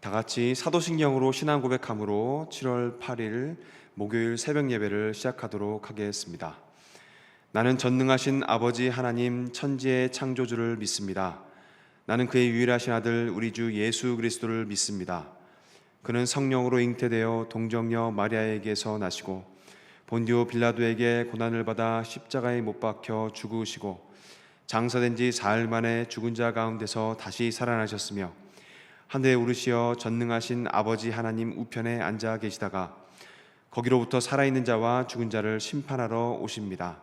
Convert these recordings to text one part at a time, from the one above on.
다 같이 사도신경으로 신앙 고백함으로 7월 8일 목요일 새벽 예배를 시작하도록 하겠습니다. 나는 전능하신 아버지 하나님 천지의 창조주를 믿습니다. 나는 그의 유일하신 아들 우리 주 예수 그리스도를 믿습니다. 그는 성령으로 잉태되어 동정녀 마리아에게서 나시고 본디오 빌라도에게 고난을 받아 십자가에 못 박혀 죽으시고 장사된 지 사흘 만에 죽은 자 가운데서 다시 살아나셨으며 하늘에 오르시어 전능하신 아버지 하나님 우편에 앉아 계시다가 거기로부터 살아있는 자와 죽은 자를 심판하러 오십니다.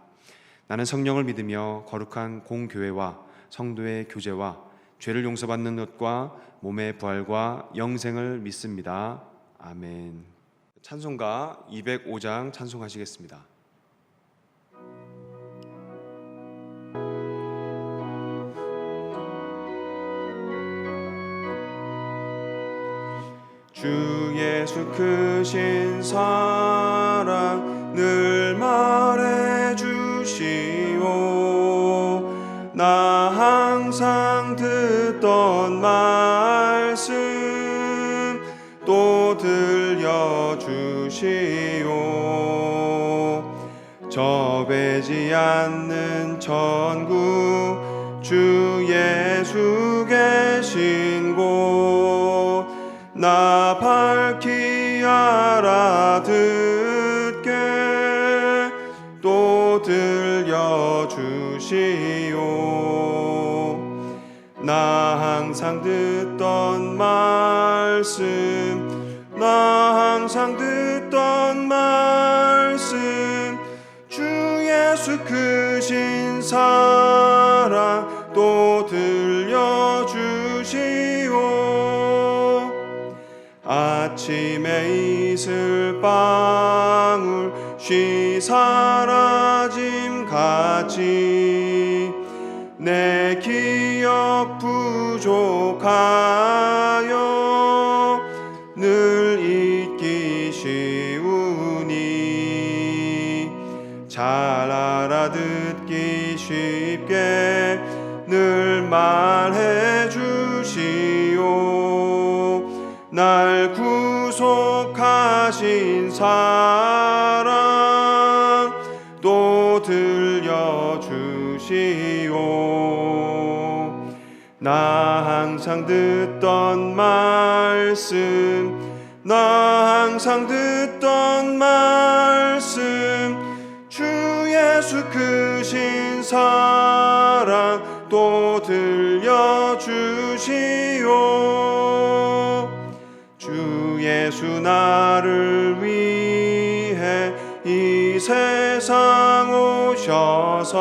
나는 성령을 믿으며 거룩한 공교회와 성도의 교제와 죄를 용서받는 것과 몸의 부활과 영생을 믿습니다. 아멘. 찬송가 205장 찬송하시겠습니다. 주 예수 크신 사랑 늘 말해주시오. 나 항상 듣던 말씀 또 들려주시오. 접해지 않는 천국 주 예수 계신 곳 나 밝히 알아듣게 또 들려주시오. 나 항상 듣던 말씀 나 항상 듣던 말씀 주 예수 크신 사랑 또 들려주시오. 아침에 이슬 방울 쉬 사라짐 같이 내 기억 부족하여 늘 잊기 쉬우니 잘 알아듣기 쉽게 늘 말해 주시오. 날 구속하신 사랑 또 들려주시오. 나 항상 듣던 말씀 나 항상 듣던 말씀 주 예수 크신 사랑 또 들려주시오. 주 예수 나를 위해 이 세상 오셔서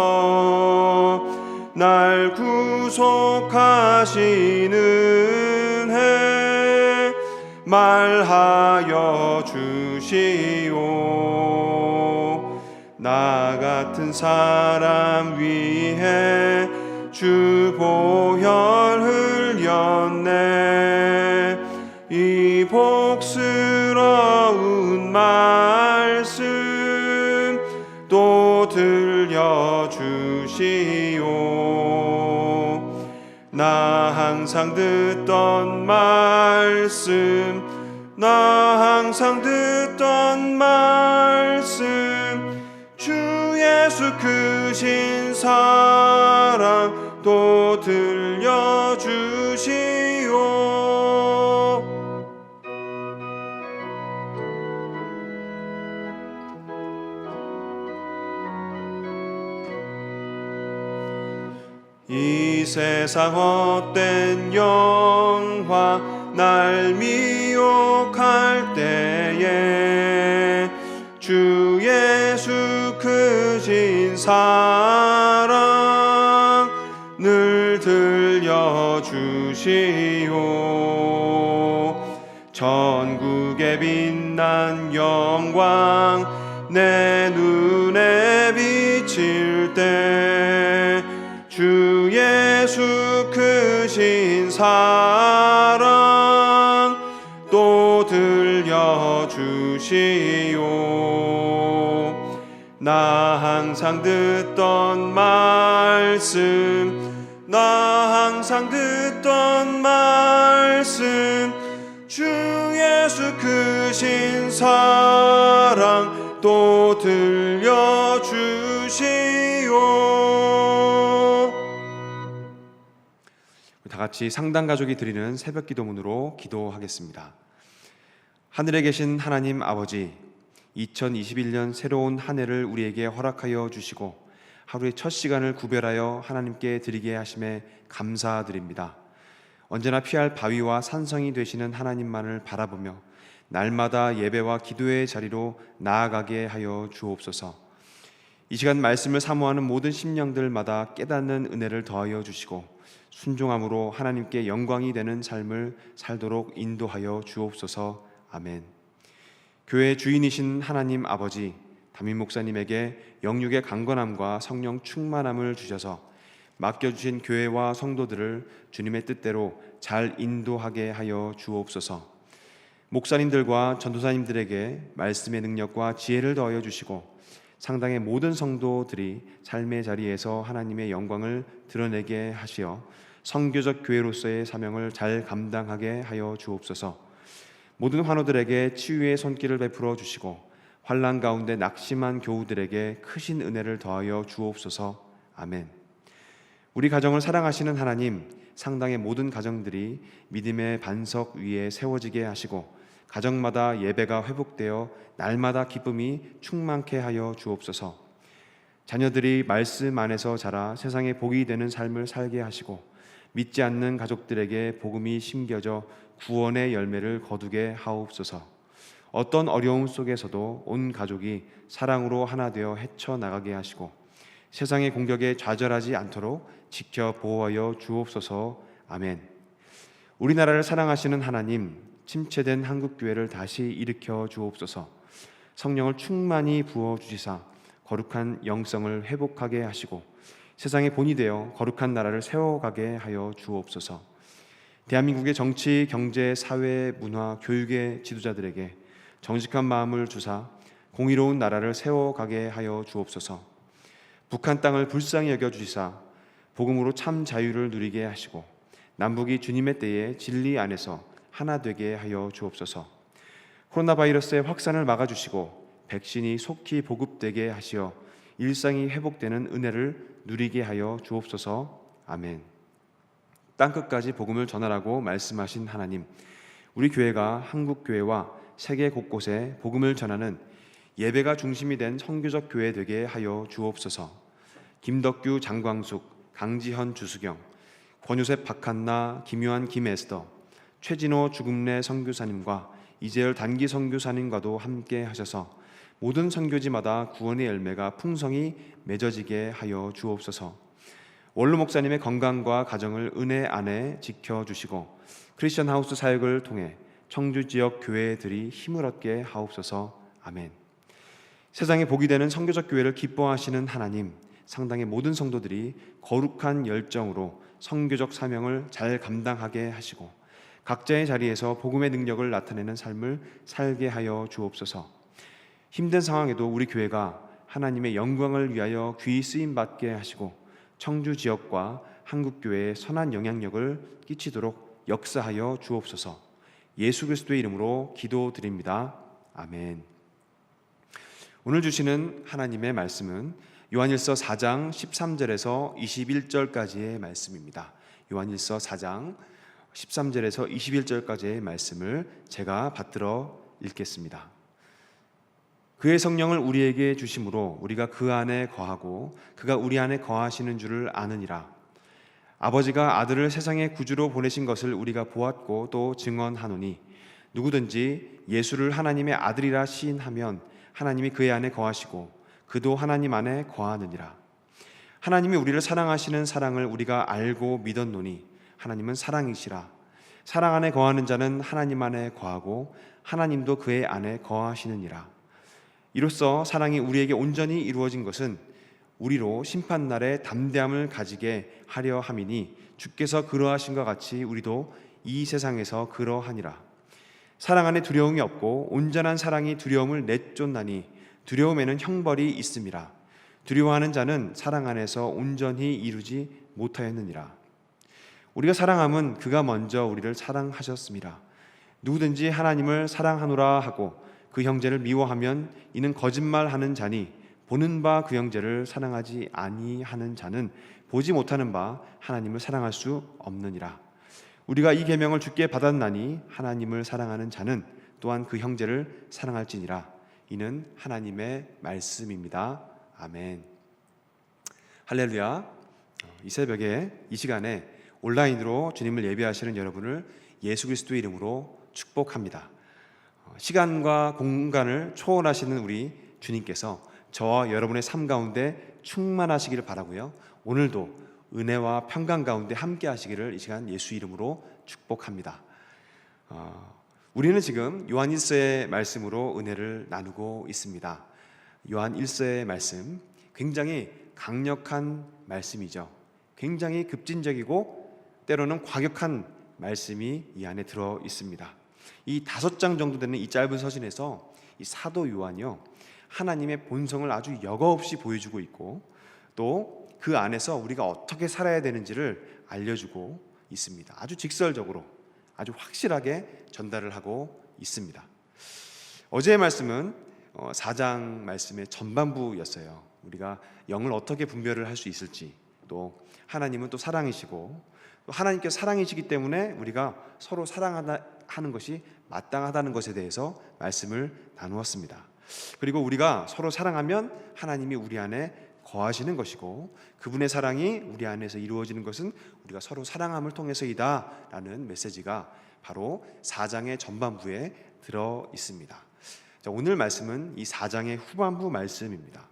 날 구속하신 은혜 말하여 주시오. 나 같은 사람 위해 주 보혈 흘렸네. 이 복스러운 말씀 또 들려주시오. 나 항상 듣던 말씀 나 항상 듣던 말씀 주 예수 크신 사랑 또 들려주시오. 이 세상 헛된 영화 날 미혹할 때에 주 예수 크신 사랑 늘 들려주시오. 전국에 빛난 영광 내 눈에 비칠 때 주 예수 크신 사랑 또 들려주시오. 나 항상 듣던 말씀 나 항상 듣던 말씀 주 크신 사랑 또 들려주시오. 다 같이 상당 가족이 드리는 새벽 기도문으로 기도하겠습니다. 하늘에 계신 하나님 아버지, 2021년 새로운 한 해를 우리에게 허락하여 주시고 하루의 첫 시간을 구별하여 하나님께 드리게 하심에 감사드립니다. 언제나 피할 바위와 산성이 되시는 하나님만을 바라보며 날마다 예배와 기도의 자리로 나아가게 하여 주옵소서. 이 시간 말씀을 사모하는 모든 심령들마다 깨닫는 은혜를 더하여 주시고 순종함으로 하나님께 영광이 되는 삶을 살도록 인도하여 주옵소서. 아멘. 교회의 주인이신 하나님 아버지, 담임 목사님에게 영육의 강건함과 성령 충만함을 주셔서 맡겨주신 교회와 성도들을 주님의 뜻대로 잘 인도하게 하여 주옵소서. 목사님들과 전도사님들에게 말씀의 능력과 지혜를 더하여 주시고 상당의 모든 성도들이 삶의 자리에서 하나님의 영광을 드러내게 하시어 선교적 교회로서의 사명을 잘 감당하게 하여 주옵소서. 모든 환우들에게 치유의 손길을 베풀어 주시고 환난 가운데 낙심한 교우들에게 크신 은혜를 더하여 주옵소서. 아멘. 우리 가정을 사랑하시는 하나님, 상당의 모든 가정들이 믿음의 반석 위에 세워지게 하시고 가정마다 예배가 회복되어 날마다 기쁨이 충만케 하여 주옵소서. 자녀들이 말씀 안에서 자라 세상에 복이 되는 삶을 살게 하시고 믿지 않는 가족들에게 복음이 심겨져 구원의 열매를 거두게 하옵소서. 어떤 어려움 속에서도 온 가족이 사랑으로 하나 되어 헤쳐나가게 하시고 세상의 공격에 좌절하지 않도록 지켜 보호하여 주옵소서. 아멘. 우리나라를 사랑하시는 하나님, 침체된 한국교회를 다시 일으켜 주옵소서. 성령을 충만히 부어주시사 거룩한 영성을 회복하게 하시고 세상의 본이 되어 거룩한 나라를 세워가게 하여 주옵소서. 대한민국의 정치, 경제, 사회, 문화, 교육의 지도자들에게 정직한 마음을 주사 공의로운 나라를 세워가게 하여 주옵소서. 북한 땅을 불쌍히 여겨주시사 복음으로 참 자유를 누리게 하시고 남북이 주님의 때에 진리 안에서 하나 되게 하여 주옵소서. 코로나 바이러스의 확산을 막아주시고 백신이 속히 보급되게 하시어 일상이 회복되는 은혜를 누리게 하여 주옵소서. 아멘. 땅끝까지 복음을 전하라고 말씀하신 하나님, 우리 교회가 한국교회와 세계 곳곳에 복음을 전하는 예배가 중심이 된 선교적 교회 되게 하여 주옵소서. 김덕규, 장광숙, 강지현, 주수경, 권요셉, 박한나, 김요한, 김에스더, 최진호, 주금래 선교사님과 이재열 단기 선교사님과도 함께 하셔서 모든 선교지마다 구원의 열매가 풍성히 맺어지게 하여 주옵소서. 원로 목사님의 건강과 가정을 은혜 안에 지켜주시고 크리스천 하우스 사역을 통해 청주 지역 교회들이 힘을 얻게 하옵소서. 아멘. 세상에 복이 되는 선교적 교회를 기뻐하시는 하나님, 상당의 모든 성도들이 거룩한 열정으로 선교적 사명을 잘 감당하게 하시고 각자의 자리에서 복음의 능력을 나타내는 삶을 살게 하여 주옵소서. 힘든 상황에도 우리 교회가 하나님의 영광을 위하여 귀히 쓰임받게 하시고 청주 지역과 한국교회에 선한 영향력을 끼치도록 역사하여 주옵소서. 예수 그리스도의 이름으로 기도드립니다. 아멘. 오늘 주시는 하나님의 말씀은 요한일서 4장 13절에서 21절까지의 말씀입니다. 요한일서 4장 13절에서 21절까지의 말씀을 제가 받들어 읽겠습니다. 그의 성령을 우리에게 주심으로 우리가 그 안에 거하고 그가 우리 안에 거하시는 줄을 아느니라. 아버지가 아들을 세상의 구주로 보내신 것을 우리가 보았고 또 증언하노니 누구든지 예수를 하나님의 아들이라 시인하면 하나님이 그의 안에 거하시고 그도 하나님 안에 거하느니라. 하나님이 우리를 사랑하시는 사랑을 우리가 알고 믿었노니 하나님은 사랑이시라. 사랑 안에 거하는 자는 하나님 안에 거하고 하나님도 그의 안에 거하시느니라. 이로써 사랑이 우리에게 온전히 이루어진 것은 우리로 심판날에 담대함을 가지게 하려 함이니 주께서 그러하신 것 같이 우리도 이 세상에서 그러하니라. 사랑 안에 두려움이 없고 온전한 사랑이 두려움을 내쫓나니 두려움에는 형벌이 있음이라. 두려워하는 자는 사랑 안에서 온전히 이루지 못하였느니라. 우리가 사랑함은 그가 먼저 우리를 사랑하셨음이라. 누구든지 하나님을 사랑하노라 하고 그 형제를 미워하면 이는 거짓말하는 자니 보는 바 그 형제를 사랑하지 아니하는 자는 보지 못하는 바 하나님을 사랑할 수 없느니라. 우리가 이 계명을 주께 받았나니 하나님을 사랑하는 자는 또한 그 형제를 사랑할지니라. 이는 하나님의 말씀입니다. 아멘. 할렐루야. 이 새벽에 이 시간에 온라인으로 주님을 예배하시는 여러분을 예수 그리스도의 이름으로 축복합니다. 시간과 공간을 초월하시는 우리 주님께서 저와 여러분의 삶 가운데 충만하시기를 바라고요. 오늘도 은혜와 평강 가운데 함께 하시기를 이 시간 예수 이름으로 축복합니다. 우리는 지금 요한 1서의 말씀으로 은혜를 나누고 있습니다. 요한 1서의 말씀, 굉장히 강력한 말씀이죠. 굉장히 급진적이고 때로는 과격한 말씀이 이 안에 들어 있습니다. 이 5장 정도 되는 이 짧은 서신에서 이 사도 요한이요, 하나님의 본성을 아주 여과 없이 보여주고 있고 또 그 안에서 우리가 어떻게 살아야 되는지를 알려주고 있습니다. 아주 직설적으로 아주 확실하게 전달을 하고 있습니다. 어제의 말씀은 4장 말씀의 전반부였어요. 우리가 영을 어떻게 분별을 할 수 있을지, 또 하나님은 또 사랑이시고 또 하나님께서 사랑이시기 때문에 우리가 서로 사랑하는 것이 마땅하다는 것에 대해서 말씀을 나누었습니다. 그리고 우리가 서로 사랑하면 하나님이 우리 안에 거하시는 것이고 그분의 사랑이 우리 안에서 이루어지는 것은 우리가 서로 사랑함을 통해서이다 라는 메시지가 바로 4장의 전반부에 들어 있습니다. 자, 오늘 말씀은 이 4장의 후반부 말씀입니다.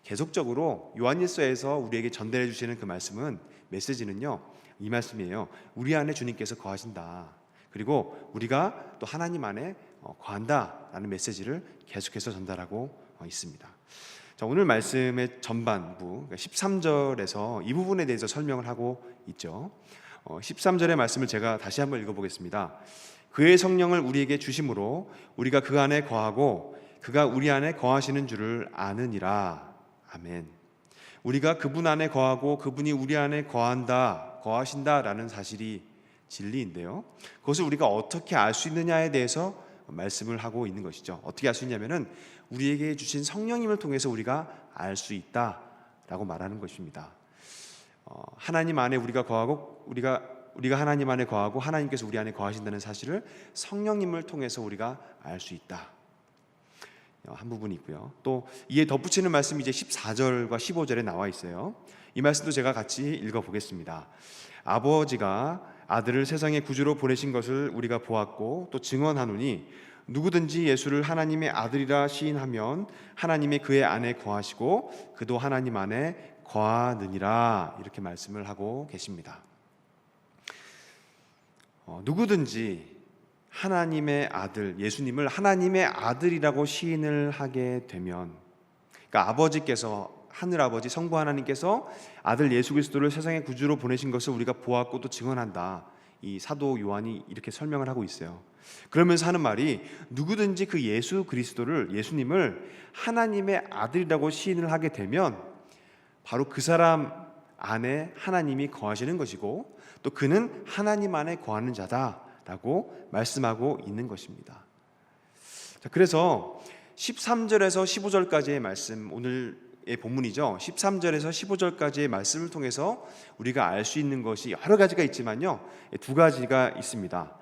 계속적으로 요한일서에서 우리에게 전달해 주시는 그 말씀은, 메시지는요, 이 말씀이에요. 우리 안에 주님께서 거하신다. 그리고 우리가 또 하나님 안에 거한다라는 메시지를 계속해서 전달하고 있습니다. 자, 오늘 말씀의 전반부 13절에서 이 부분에 대해서 설명을 하고 있죠. 13절의 말씀을 제가 다시 한번 읽어보겠습니다. 그의 성령을 우리에게 주심으로 우리가 그 안에 거하고 그가 우리 안에 거하시는 줄을 아느니라. 아멘. 우리가 그분 안에 거하고 그분이 우리 안에 거하신다라는 사실이 진리인데요, 그것을 우리가 어떻게 알 수 있느냐에 대해서 말씀을 하고 있는 것이죠. 어떻게 알 수 있냐면은 우리에게 주신 성령님을 통해서 우리가 알 수 있다라고 말하는 것입니다. 하나님 안에 우리가 거하고 우리가 하나님 안에 거하고 하나님께서 우리 안에 거하신다는 사실을 성령님을 통해서 우리가 알 수 있다. 한 부분이 있고요. 또 이에 덧붙이는 말씀이 이제 14절과 15절에 나와 있어요. 이 말씀도 제가 같이 읽어보겠습니다. 아버지가 아들을 세상의 구주로 보내신 것을 우리가 보았고 또 증언하노니 누구든지 예수를 하나님의 아들이라 시인하면 하나님이 그의 안에 거하시고 그도 하나님 안에 거하느니라. 이렇게 말씀을 하고 계십니다. 누구든지 하나님의 아들, 예수님을 하나님의 아들이라고 시인을 하게 되면, 그러니까 아버지께서, 하늘아버지 성부 하나님께서 아들 예수 그리스도를 세상의 구주로 보내신 것을 우리가 보았고 또 증언한다. 이 사도 요한이 이렇게 설명을 하고 있어요. 그러면서 하는 말이, 누구든지 그 예수 그리스도를, 예수님을 하나님의 아들이라고 시인을 하게 되면 바로 그 사람 안에 하나님이 거하시는 것이고 또 그는 하나님 안에 거하는 자다라고 말씀하고 있는 것입니다. 자, 그래서 13절에서 15절까지의 말씀, 오늘의 본문이죠. 13절에서 15절까지의 말씀을 통해서 우리가 알 수 있는 것이 여러 가지가 있지만요, 두 가지가 있습니다.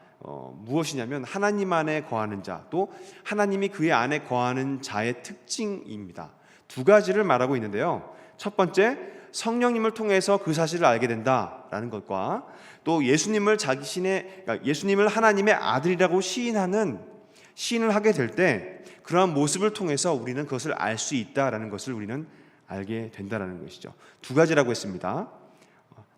무엇이냐면 하나님 안에 거하는 자, 또 하나님이 그의 안에 거하는 자의 특징입니다. 두 가지를 말하고 있는데요, 첫 번째, 성령님을 통해서 그 사실을 알게 된다라는 것과 또 예수님을 그러니까 예수님을 하나님의 아들이라고 시인을 하게 될 때 그러한 모습을 통해서 우리는 그것을 알 수 있다라는 것을 우리는 알게 된다라는 것이죠. 두 가지라고 했습니다.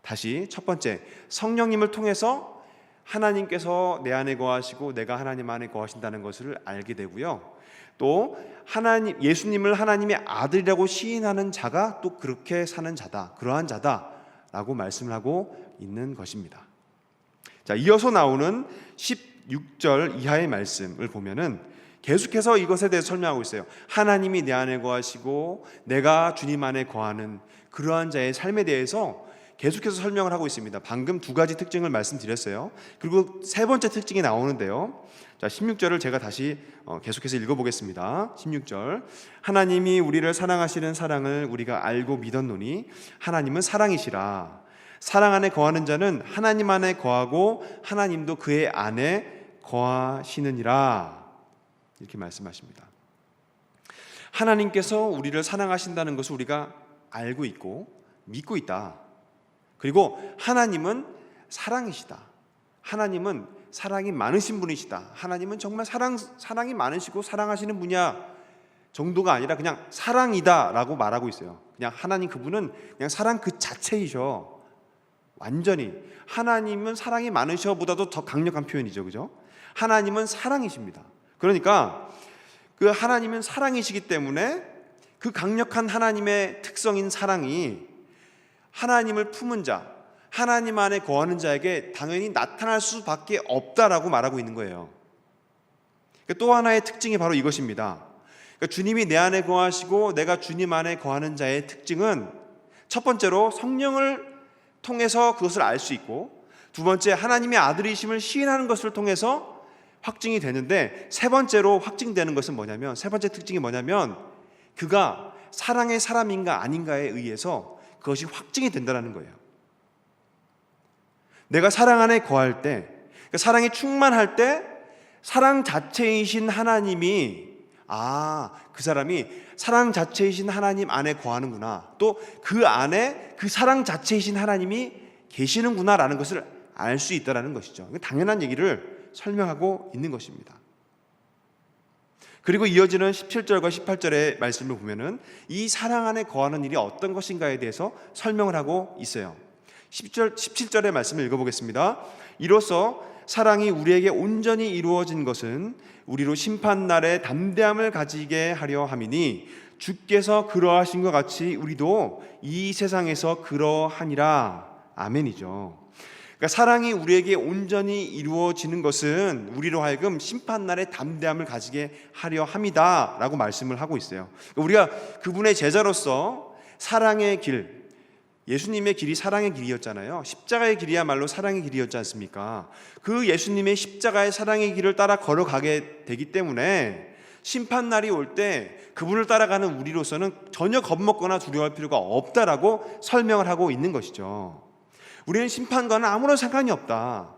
다시, 첫 번째, 성령님을 통해서 하나님께서 내 안에 거하시고 내가 하나님 안에 거하신다는 것을 알게 되고요, 또 예수님을 하나님의 아들이라고 시인하는 자가 또 그렇게 사는 자다, 그러한 자다라고 말씀을 하고 있는 것입니다. 자, 이어서 나오는 16절 이하의 말씀을 보면은 계속해서 이것에 대해서 설명하고 있어요. 하나님이 내 안에 거하시고 내가 주님 안에 거하는 그러한 자의 삶에 대해서 계속해서 설명을 하고 있습니다. 방금 두 가지 특징을 말씀드렸어요. 그리고 세 번째 특징이 나오는데요. 자, 16절을 제가 다시 계속해서 읽어보겠습니다. 16절, 하나님이 우리를 사랑하시는 사랑을 우리가 알고 믿었노니 하나님은 사랑이시라. 사랑 안에 거하는 자는 하나님 안에 거하고 하나님도 그의 안에 거하시느니라. 이렇게 말씀하십니다. 하나님께서 우리를 사랑하신다는 것을 우리가 알고 있고 믿고 있다. 그리고 하나님은 사랑이시다. 하나님은 사랑이 많으신 분이시다. 하나님은 정말 사랑이 많으시고 사랑하시는 분이야 정도가 아니라 그냥 사랑이다 라고 말하고 있어요. 그냥 하나님 그분은 그냥 사랑 그 자체이셔. 완전히 하나님은 사랑이 많으셔 보다도 더 강력한 표현이죠. 그죠? 하나님은 사랑이십니다. 그러니까 그 하나님은 사랑이시기 때문에 그 강력한 하나님의 특성인 사랑이 하나님을 품은 자, 하나님 안에 거하는 자에게 당연히 나타날 수밖에 없다라고 말하고 있는 거예요. 또 하나의 특징이 바로 이것입니다. 주님이 내 안에 거하시고 내가 주님 안에 거하는 자의 특징은 첫 번째로 성령을 통해서 그것을 알 수 있고, 두 번째 하나님의 아들이심을 시인하는 것을 통해서 확증이 되는데, 세 번째로 확증되는 것은 뭐냐면, 세 번째 특징이 뭐냐면 그가 사랑의 사람인가 아닌가에 의해서 그것이 확증이 된다는 거예요. 내가 사랑 안에 거할 때, 사랑이 충만할 때 사랑 자체이신 하나님이 그 사람이 사랑 자체이신 하나님 안에 거하는구나, 또 그 안에 그 사랑 자체이신 하나님이 계시는구나 라는 것을 알 수 있다는 것이죠. 당연한 얘기를 설명하고 있는 것입니다. 그리고 이어지는 17절과 18절의 말씀을 보면은 이 사랑 안에 거하는 일이 어떤 것인가에 대해서 설명을 하고 있어요. 17절의 말씀을 읽어보겠습니다. 이로써 사랑이 우리에게 온전히 이루어진 것은 우리로 심판날에 담대함을 가지게 하려 함이니 주께서 그러하신 것 같이 우리도 이 세상에서 그러하니라. 아멘이죠. 그러니까 사랑이 우리에게 온전히 이루어지는 것은 우리로 하여금 심판날에 담대함을 가지게 하려 함이다 라고 말씀을 하고 있어요. 우리가 그분의 제자로서 사랑의 길, 예수님의 길이 사랑의 길이었잖아요. 십자가의 길이야말로 사랑의 길이었지 않습니까? 그 예수님의 십자가의 사랑의 길을 따라 걸어가게 되기 때문에 심판날이 올 때 그분을 따라가는 우리로서는 전혀 겁먹거나 두려워할 필요가 없다라고 설명을 하고 있는 것이죠. 우리는 심판과는 아무런 상관이 없다.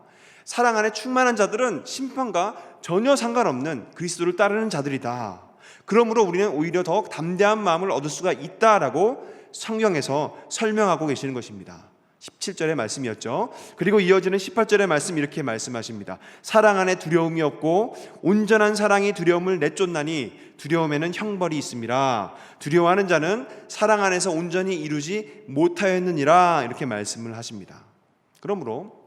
사랑 안에 충만한 자들은 심판과 전혀 상관없는 그리스도를 따르는 자들이다. 그러므로 우리는 오히려 더욱 담대한 마음을 얻을 수가 있다라고 성경에서 설명하고 계시는 것입니다. 17절의 말씀이었죠. 그리고 이어지는 18절의 말씀, 이렇게 말씀하십니다. 사랑 안에 두려움이 없고 온전한 사랑이 두려움을 내쫓나니 두려움에는 형벌이 있음이라. 두려워하는 자는 사랑 안에서 온전히 이루지 못하였느니라. 이렇게 말씀을 하십니다. 그러므로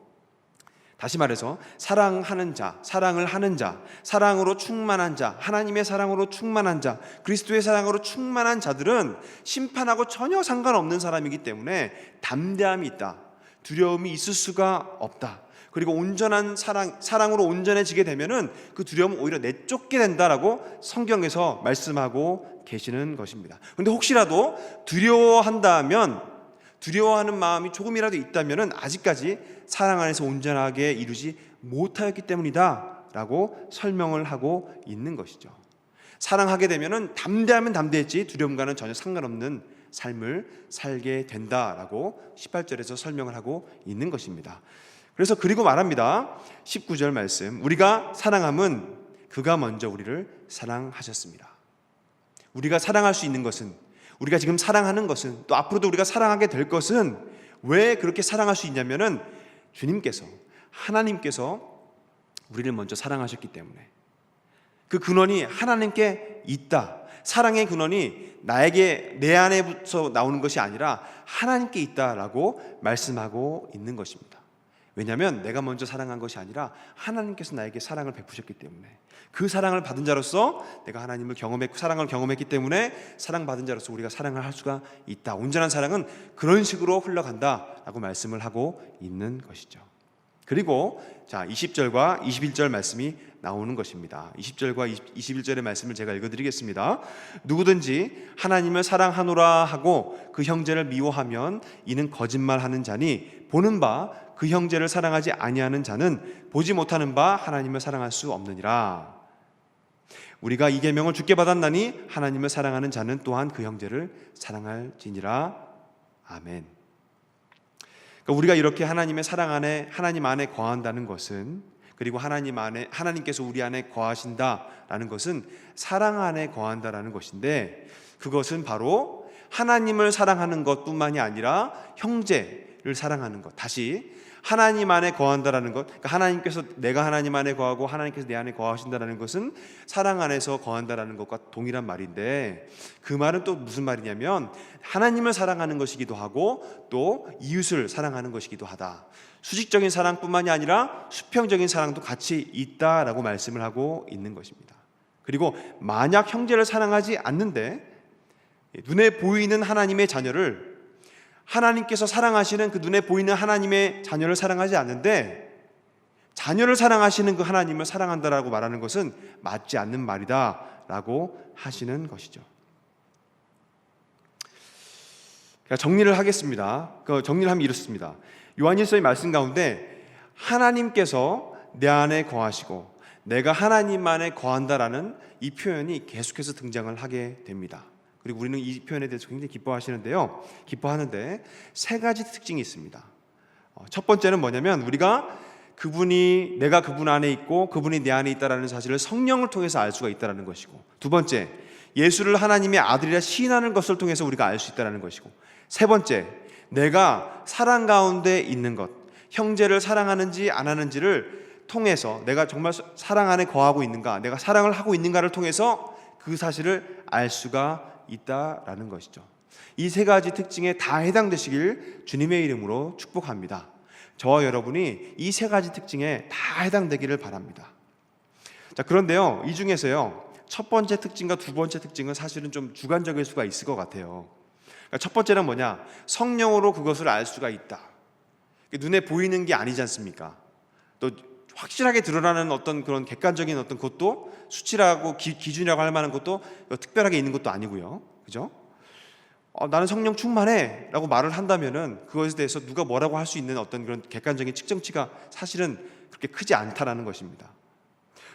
다시 말해서 사랑하는 자, 사랑을 하는 자, 사랑으로 충만한 자, 하나님의 사랑으로 충만한 자, 그리스도의 사랑으로 충만한 자들은 심판하고 전혀 상관없는 사람이기 때문에 담대함이 있다. 두려움이 있을 수가 없다. 그리고 온전한 사랑으로 온전해지게 되면은 그 두려움은 오히려 내쫓게 된다라고 성경에서 말씀하고 계시는 것입니다. 그런데 혹시라도 두려워하는 마음이 조금이라도 있다면은 아직까지 사랑 안에서 온전하게 이루지 못하였기 때문이다 라고 설명을 하고 있는 것이죠. 사랑하게 되면은 담대하면 담대했지 두려움과는 전혀 상관없는 삶을 살게 된다라고 18절에서 설명을 하고 있는 것입니다. 그래서 그리고 말합니다. 19절 말씀, 우리가 사랑함은 그가 먼저 우리를 사랑하셨습니다. 우리가 사랑할 수 있는 것은, 우리가 지금 사랑하는 것은, 또 앞으로도 우리가 사랑하게 될 것은 왜 그렇게 사랑할 수 있냐면은 주님께서, 하나님께서 우리를 먼저 사랑하셨기 때문에, 그 근원이 하나님께 있다. 사랑의 근원이 나에게, 내 안에부터 나오는 것이 아니라 하나님께 있다라고 말씀하고 있는 것입니다. 왜냐하면 내가 먼저 사랑한 것이 아니라 하나님께서 나에게 사랑을 베푸셨기 때문에, 그 사랑을 받은 자로서 내가 하나님을 사랑을 경험했기 때문에 사랑받은 자로서 우리가 사랑을 할 수가 있다. 온전한 사랑은 그런 식으로 흘러간다라고 말씀을 하고 있는 것이죠. 그리고 자 20절과 21절 말씀이 나오는 것입니다. 20절과 21절의 말씀을 제가 읽어드리겠습니다. 누구든지 하나님을 사랑하노라 하고 그 형제를 미워하면 이는 거짓말하는 자니 보는 바 그 형제를 사랑하지 아니하는 자는 보지 못하는 바 하나님을 사랑할 수 없느니라. 우리가 이 계명을 주께 받았나니 하나님을 사랑하는 자는 또한 그 형제를 사랑할지니라. 아멘. 그러니까 우리가 이렇게 하나님의 사랑 안에, 하나님 안에 거한다는 것은, 그리고 하나님께서 우리 안에 거하신다라는 것은 사랑 안에 거한다라는 것인데, 그것은 바로 하나님을 사랑하는 것뿐만이 아니라 형제를 사랑하는 것. 다시 하나님 안에 거한다라는 것, 그러니까 하나님께서 내가 하나님 안에 거하고 하나님께서 내 안에 거하신다라는 것은 사랑 안에서 거한다라는 것과 동일한 말인데, 그 말은 또 무슨 말이냐면 하나님을 사랑하는 것이기도 하고 또 이웃을 사랑하는 것이기도 하다. 수직적인 사랑뿐만이 아니라 수평적인 사랑도 같이 있다라고 말씀을 하고 있는 것입니다. 그리고 만약 형제를 사랑하지 않는데 눈에 보이는 하나님의 자녀를, 하나님께서 사랑하시는 그 눈에 보이는 하나님의 자녀를 사랑하지 않는데 자녀를 사랑하시는 그 하나님을 사랑한다라고 말하는 것은 맞지 않는 말이다라고 하시는 것이죠. 정리를 하겠습니다. 정리를 하면 이렇습니다. 요한일서의 말씀 가운데 하나님께서 내 안에 거하시고 내가 하나님 안에 거한다라는 이 표현이 계속해서 등장을 하게 됩니다. 그리고 우리는 이 표현에 대해서 굉장히 기뻐하는데 세 가지 특징이 있습니다. 첫 번째는 뭐냐면 우리가 내가 그분 안에 있고 그분이 내 안에 있다라는 사실을 성령을 통해서 알 수가 있다라는 것이고, 두 번째, 예수를 하나님의 아들이라 시인하는 것을 통해서 우리가 알 수 있다라는 것이고, 세 번째, 내가 사랑 가운데 있는 것, 형제를 사랑하는지 안 하는지를 통해서 내가 정말 사랑 안에 거하고 있는가, 내가 사랑을 하고 있는가를 통해서 그 사실을 알 수가 있다라는 것이죠. 이 세 가지 특징에 다 해당되시길 주님의 이름으로 축복합니다. 저와 여러분이 이 세 가지 특징에 다 해당되기를 바랍니다. 자, 그런데요, 이 중에서요, 첫 번째 특징과 두 번째 특징은 사실은 좀 주관적일 수가 있을 것 같아요. 그러니까 첫 번째는 뭐냐? 성령으로 그것을 알 수가 있다. 눈에 보이는 게 아니지 않습니까? 또 확실하게 드러나는 어떤 그런 객관적인 어떤 것도 수치라고 기준이라고 할 만한 것도 특별하게 있는 것도 아니고요. 그죠? 나는 성령 충만해 라고 말을 한다면은 그것에 대해서 누가 뭐라고 할 수 있는 어떤 그런 객관적인 측정치가 사실은 그렇게 크지 않다라는 것입니다.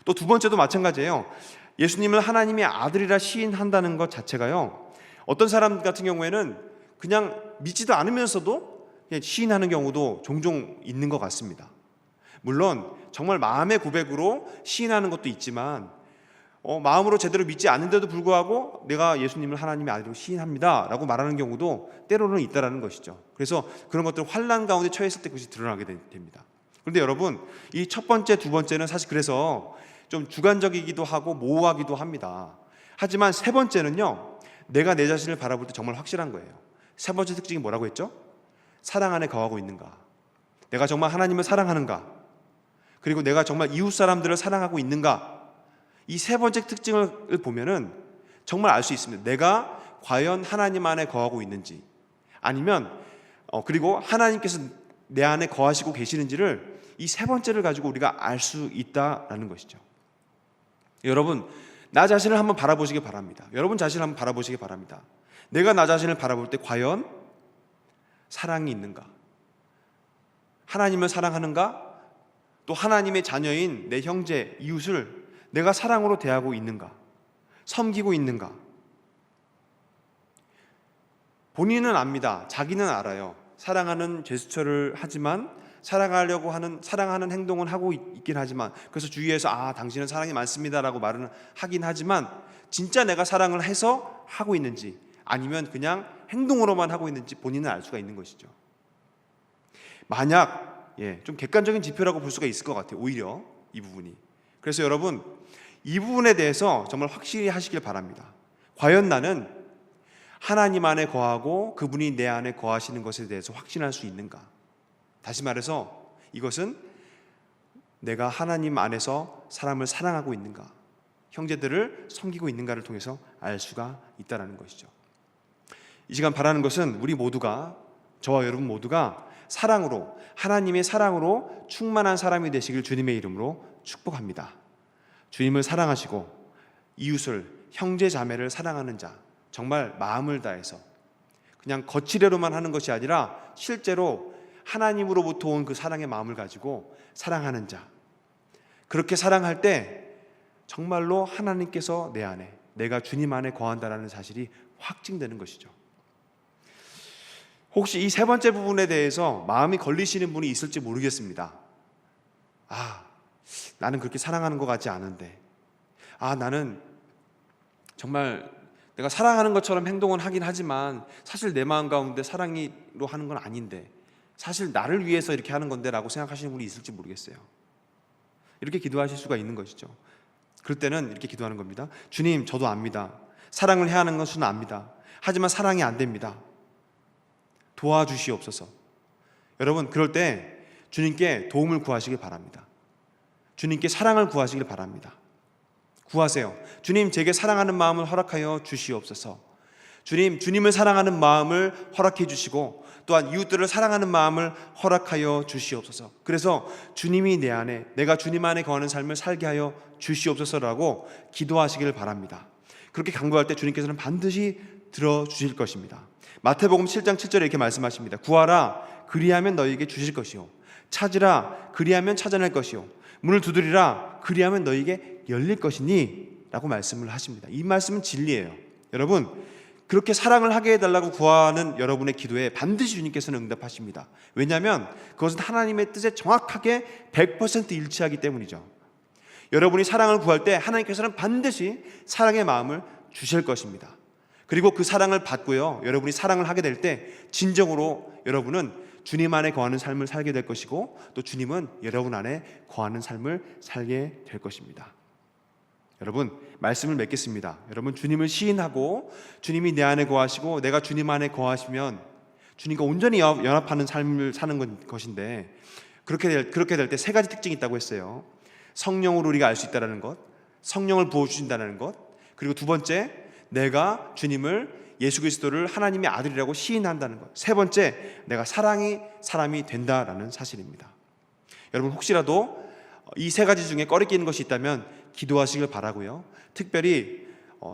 또 두 번째도 마찬가지예요. 예수님을 하나님의 아들이라 시인한다는 것 자체가요, 어떤 사람 같은 경우에는 그냥 믿지도 않으면서도 그냥 시인하는 경우도 종종 있는 것 같습니다. 물론 정말 마음의 고백으로 시인하는 것도 있지만 마음으로 제대로 믿지 않는데도 불구하고 내가 예수님을 하나님의 아들로 시인합니다 라고 말하는 경우도 때로는 있다라는 것이죠. 그래서 그런 것들 환난 가운데 처했을 때 그것이 드러나게 됩니다. 그런데 여러분, 이 첫 번째, 두 번째는 사실 그래서 좀 주관적이기도 하고 모호하기도 합니다. 하지만 세 번째는요, 내가 내 자신을 바라볼 때 정말 확실한 거예요. 세 번째 특징이 뭐라고 했죠? 사랑 안에 거하고 있는가, 내가 정말 하나님을 사랑하는가, 그리고 내가 정말 이웃 사람들을 사랑하고 있는가, 이 세 번째 특징을 보면은 정말 알 수 있습니다. 내가 과연 하나님 안에 거하고 있는지, 아니면 그리고 하나님께서 내 안에 거하시고 계시는지를 이 세 번째를 가지고 우리가 알 수 있다라는 것이죠. 여러분, 나 자신을 한번 바라보시기 바랍니다. 여러분 자신을 한번 바라보시기 바랍니다. 내가 나 자신을 바라볼 때 과연 사랑이 있는가, 하나님을 사랑하는가, 또 하나님의 자녀인 내 형제, 이웃을 내가 사랑으로 대하고 있는가, 섬기고 있는가. 본인은 압니다. 자기는 알아요. 사랑하는 제스처를 하지만, 사랑하는 행동은 하고 있긴 하지만, 그래서 주위에서 당신은 사랑이 많습니다라고 말은 하긴 하지만, 진짜 내가 사랑을 해서 하고 있는지 아니면 그냥 행동으로만 하고 있는지 본인은 알 수가 있는 것이죠. 만약 좀 객관적인 지표라고 볼 수가 있을 것 같아요. 오히려 이 부분이. 그래서 여러분, 이 부분에 대해서 정말 확실히 하시길 바랍니다. 과연 나는 하나님 안에 거하고 그분이 내 안에 거하시는 것에 대해서 확신할 수 있는가? 다시 말해서 이것은 내가 하나님 안에서 사람을 사랑하고 있는가, 형제들을 섬기고 있는가를 통해서 알 수가 있다는 것이죠. 이 시간 바라는 것은 우리 모두가, 저와 여러분 모두가 사랑으로, 하나님의 사랑으로 충만한 사람이 되시길 주님의 이름으로 축복합니다. 주님을 사랑하시고 이웃을, 형제 자매를 사랑하는 자, 정말 마음을 다해서 그냥 거칠애로만 하는 것이 아니라 실제로 하나님으로부터 온 그 사랑의 마음을 가지고 사랑하는 자, 그렇게 사랑할 때 정말로 하나님께서 내 안에, 내가 주님 안에 거한다라는 사실이 확증되는 것이죠. 혹시 이 세 번째 부분에 대해서 마음이 걸리시는 분이 있을지 모르겠습니다. 나는 그렇게 사랑하는 것 같지 않은데, 나는 정말 내가 사랑하는 것처럼 행동은 하긴 하지만 사실 내 마음 가운데 사랑으로 하는 건 아닌데, 사실 나를 위해서 이렇게 하는 건데 라고 생각하시는 분이 있을지 모르겠어요. 이렇게 기도하실 수가 있는 것이죠. 그럴 때는 이렇게 기도하는 겁니다. 주님, 저도 압니다. 사랑을 해야 하는 것은 압니다. 하지만 사랑이 안 됩니다. 도와주시옵소서. 여러분, 그럴 때 주님께 도움을 구하시길 바랍니다. 주님께 사랑을 구하시길 바랍니다. 구하세요. 주님, 제게 사랑하는 마음을 허락하여 주시옵소서. 주님, 주님을 사랑하는 마음을 허락해 주시고 또한 이웃들을 사랑하는 마음을 허락하여 주시옵소서. 그래서 주님이 내 안에, 내가 주님 안에 거하는 삶을 살게 하여 주시옵소서라고 기도하시길 바랍니다. 그렇게 간구할 때 주님께서는 반드시 들어주실 것입니다. 마태복음 7장 7절에 이렇게 말씀하십니다. 구하라, 그리하면 너희에게 주실 것이요, 찾으라, 그리하면 찾아낼 것이요, 문을 두드리라, 그리하면 너희에게 열릴 것이니 라고 말씀을 하십니다. 이 말씀은 진리예요. 여러분, 그렇게 사랑을 하게 해달라고 구하는 여러분의 기도에 반드시 주님께서는 응답하십니다. 왜냐하면 그것은 하나님의 뜻에 정확하게 100% 일치하기 때문이죠. 여러분이 사랑을 구할 때 하나님께서는 반드시 사랑의 마음을 주실 것입니다. 그리고 그 사랑을 받고요, 여러분이 사랑을 하게 될 때 진정으로 여러분은 주님 안에 거하는 삶을 살게 될 것이고, 또 주님은 여러분 안에 거하는 삶을 살게 될 것입니다. 여러분, 말씀을 맺겠습니다. 여러분, 주님을 시인하고 주님이 내 안에 거하시고 내가 주님 안에 거하시면 주님과 온전히 연합하는 삶을 사는 것인데, 그렇게 될 때 세 가지 특징이 있다고 했어요. 성령으로 우리가 알 수 있다는 것, 성령을 부어주신다는 것, 그리고 두 번째, 내가 주님을, 예수 그리스도를 하나님의 아들이라고 시인한다는 것, 세 번째, 내가 사랑이 사람이 된다라는 사실입니다. 여러분, 혹시라도 이 세 가지 중에 꺼리끼는 것이 있다면 기도하시길 바라고요, 특별히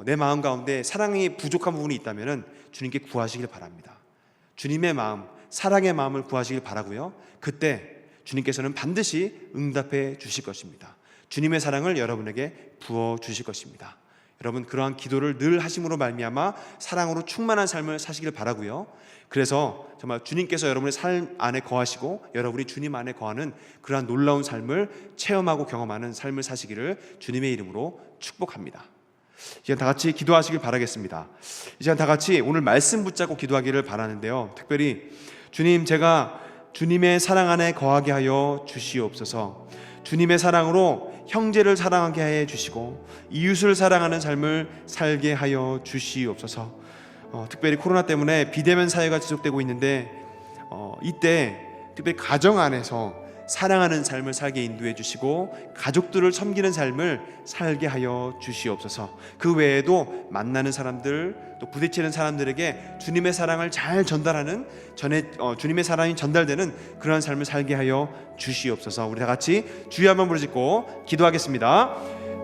내 마음 가운데 사랑이 부족한 부분이 있다면 주님께 구하시길 바랍니다. 주님의 마음, 사랑의 마음을 구하시길 바라고요, 그때 주님께서는 반드시 응답해 주실 것입니다. 주님의 사랑을 여러분에게 부어주실 것입니다. 여러분, 그러한 기도를 늘 하심으로 말미암아 사랑으로 충만한 삶을 사시길 바라고요, 그래서 정말 주님께서 여러분의 삶 안에 거하시고 여러분이 주님 안에 거하는 그러한 놀라운 삶을 체험하고 경험하는 삶을 사시기를 주님의 이름으로 축복합니다. 이 시간 다 같이 기도하시길 바라겠습니다. 이 시간 다 같이 오늘 말씀 붙잡고 기도하기를 바라는데요, 특별히 주님, 제가 주님의 사랑 안에 거하게 하여 주시옵소서. 주님의 사랑으로 형제를 사랑하게 해 주시고 이웃을 사랑하는 삶을 살게 하여 주시옵소서. 특별히 코로나 때문에 비대면 사회가 지속되고 있는데 이때 특별히 가정 안에서 사랑하는 삶을 살게 인도해 주시고 가족들을 섬기는 삶을 살게 하여 주시옵소서. 그 외에도 만나는 사람들, 또 부딪히는 사람들에게 주님의 사랑을 잘 전달하는, 주님의 사랑이 전달되는 그러한 삶을 살게 하여 주시옵소서. 우리 다 같이 주여 한번 부르짖고 기도하겠습니다.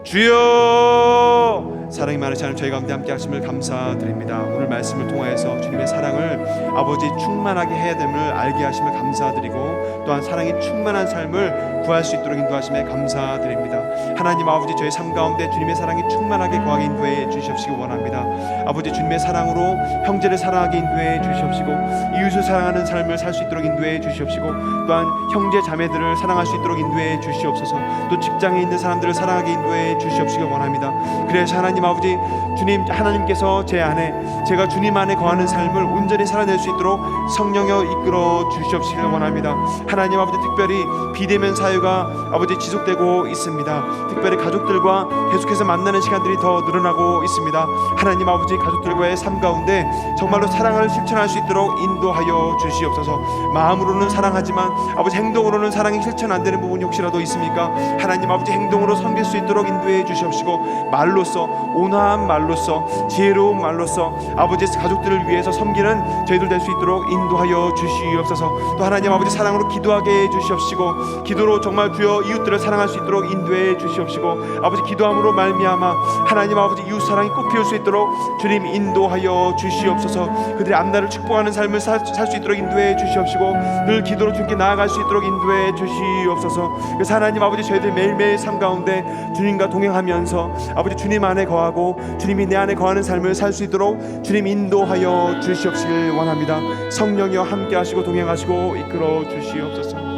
주여, 사랑이 많으신 하나님, 저희 가운데 함께 하심을 감사드립니다. 오늘 말씀을 통하여서 주님의 사랑을 아버지 충만하게 해야 됨을 알게 하심을 감사드리고, 또한 사랑이 충만한 삶을 구할 수 있도록 인도하심에 감사드립니다. 하나님 아버지, 저희 삶 가운데 주님의 사랑이 충만하게 거하게 인도해 주시옵시기 원합니다. 아버지, 주님의 사랑으로 형제를 사랑하게 인도해 주시옵시고 이웃을 사랑하는 삶을 살 수 있도록 인도해 주시옵시고, 또한 형제 자매들을 사랑할 수 있도록 인도해 주시옵소서. 또 직장에 있는 사람들을 사랑하게 인도해 주시옵시기 원합니다. 그래서 하나님 아버지, 주님, 하나님께서 제 안에, 제가 주님 안에 거하는 삶을 온전히 살아낼 수 있도록 성령여 이끌어 주시옵시기 원합니다. 하나님 아버지, 특별히 비대면 사회가 아버지 지속되고 있습니다. 특별히 가족들과 계속해서 만나는 시간들이 더 늘어나고 있습니다. 하나님 아버지, 가족들과의 삶 가운데 정말로 사랑을 실천할 수 있도록 인도하여 주시옵소서. 마음으로는 사랑하지만 아버지 행동으로는 사랑이 실천 안 되는 부분이 혹시라도 있습니까? 하나님 아버지, 행동으로 섬길 수 있도록 인도해 주시옵시고 말로써 온화한 말로써, 지혜로운 말로써 아버지 가족들을 위해서 섬기는 저희들 될 수 있도록 인도하여 주시옵소서. 또 하나님 아버지 사랑으로 기도하게 해 주시옵시고, 기도로 정말 주여 이웃들을 사랑할 수 있도록 인도해 주시옵시고, 아버지 기도함으로 말미암아 하나님 아버지 이웃 사랑이 꽃피울 수 있도록 주님 인도하여 주시옵소서. 그들의 앞날을 축복하는 삶을 살 수 있도록 인도해 주시옵시고, 늘 기도로 주님께 나아갈 수 있도록 인도해 주시옵소서. 그래서 하나님 아버지 저희들 매일매일 삶 가운데 주님과 동행하면서 아버지 주님 안에 거하고 주님이 내 안에 거하는 삶을 살 수 있도록 주님 인도하여 주시옵시길 원합니다. 성령이여 함께 하시고 동행하시고 이끌어 주시옵소서.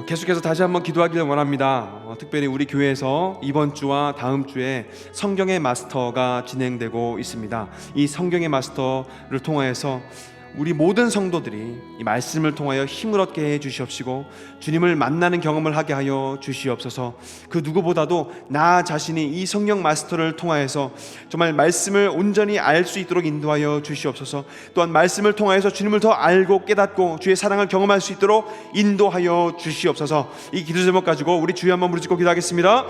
계속해서 다시 한번 기도하기를 원합니다. 특별히 우리 교회에서 이번 주와 다음 주에 성경의 마스터가 진행되고 있습니다. 이 성경의 마스터를 통하여서 우리 모든 성도들이 이 말씀을 통하여 힘을 얻게 해 주시옵시고, 주님을 만나는 경험을 하게 하여 주시옵소서. 그 누구보다도 나 자신이 이 성경 마스터를 통하여서 정말 말씀을 온전히 알 수 있도록 인도하여 주시옵소서. 또한 말씀을 통하여서 주님을 더 알고 깨닫고 주의 사랑을 경험할 수 있도록 인도하여 주시옵소서. 이 기도 제목 가지고 우리 주여 한번 부르짖고 기도하겠습니다.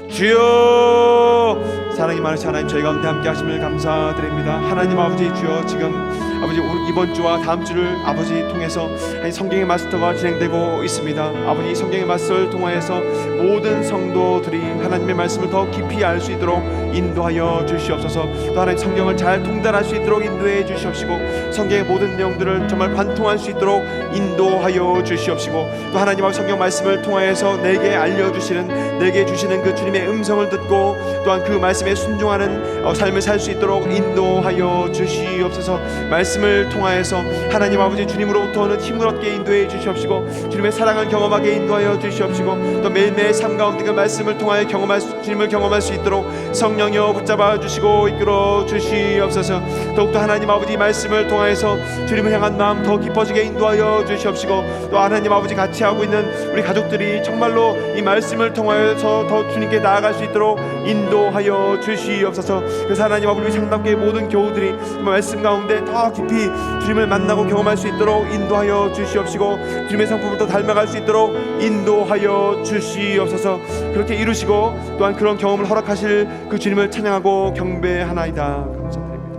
주여, 사랑이 많으신 하나님, 저희 가운데 함께 하심을 감사드립니다. 하나님 아버지, 주여 지금 아버지 이번 주와 다음 주를 아버지 통해서 성경의 마스터가 진행되고 있습니다. 아버지 이 성경의 마스터를 통하여서 모든 성도들이 하나님의 말씀을 더 깊이 알 수 있도록 인도하여 주시옵소서. 또 하나님 성경을 잘 통달할 수 있도록 인도해 주시옵시고, 성경의 모든 내용들을 정말 관통할 수 있도록 인도하여 주시옵시고, 또 하나님 아버지 성경 말씀을 통하여서 내게 알려주시는, 내게 주시는 그 주님의 음성을 듣고 또한 그 말씀에 순종하는 삶을 살 수 있도록 인도하여 주시옵소서. 말씀을 통하여서 하나님 아버지 주님으로부터는 힘을 얻게 인도해 주시옵시고, 주님의 사랑을 경험하게 인도하여 주시옵시고, 또 매일매일 삶 가운데 그 말씀을 통하여 주님을 경험할 수 있도록 성령여 붙잡아 주시고 이끌어 주시옵소서. 더욱더 하나님 아버지 말씀을 통하여서 주님을 향한 마음 더 깊어지게 인도하여 주시옵시고, 또 하나님 아버지 같이 하고 있는 우리 가족들이 정말로 이 말씀을 통하여서 더 주님께 나아갈 수 있도록 인도하여 주시옵소서. 그래서 하나님 아버지 우리 상담교회 모든 교우들이 말씀 가운데 더 깊이 주님을 만나고 경험할 수 있도록 인도하여 주시옵시고, 주님의 성품을 더 닮아갈 수 있도록 인도하여 주시옵소서. 그렇게 이루시고 또한 그런 경험을 허락하실 그 주님을 찬양하고 경배하나이다. 감사드립니다.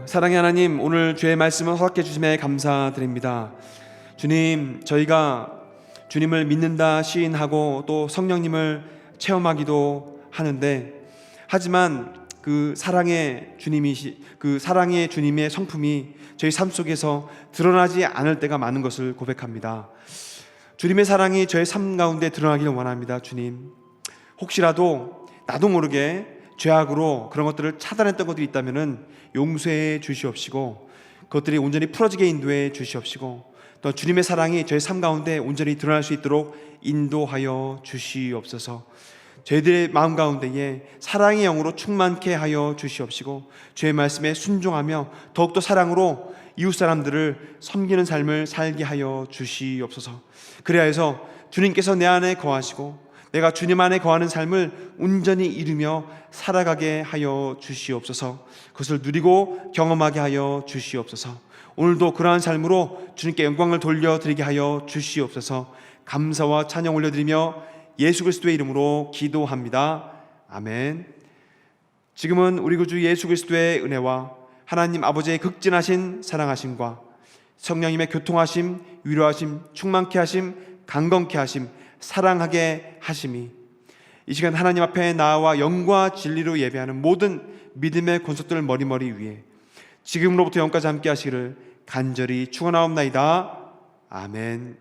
사랑의 하나님, 오늘 주의 말씀을 허락해 주심에 감사드립니다. 주님, 저희가 주님을 믿는다 시인하고 또 성령님을 체험하기도 하는데, 하지만 그 사랑의 주님의 성품이 저희 삶 속에서 드러나지 않을 때가 많은 것을 고백합니다. 주님의 사랑이 저의 삶 가운데 드러나기를 원합니다. 주님, 혹시라도 나도 모르게 죄악으로 그런 것들을 차단했던 것들이 있다면 용서해 주시옵시고, 그것들이 온전히 풀어지게 인도해 주시옵시고, 또 주님의 사랑이 저희 삶 가운데 온전히 드러날 수 있도록 인도하여 주시옵소서. 저희들의 마음 가운데에 사랑의 영으로 충만케 하여 주시옵시고, 주의 말씀에 순종하며 더욱더 사랑으로 이웃 사람들을 섬기는 삶을 살게 하여 주시옵소서. 그래야 해서 주님께서 내 안에 거하시고 내가 주님 안에 거하는 삶을 온전히 이루며 살아가게 하여 주시옵소서. 그것을 누리고 경험하게 하여 주시옵소서. 오늘도 그러한 삶으로 주님께 영광을 돌려드리게 하여 주시옵소서. 감사와 찬양 올려드리며 예수 그리스도의 이름으로 기도합니다. 아멘. 지금은 우리 구주 예수 그리스도의 은혜와 하나님 아버지의 극진하신 사랑하심과 성령님의 교통하심, 위로하심, 충만케 하심, 강건케 하심, 사랑하게 하심이 이 시간 하나님 앞에 나와 영과 진리로 예배하는 모든 믿음의 권속들 머리머리 위에 지금으로부터 영까지 함께 하시기를 간절히 축원하옵나이다. 아멘.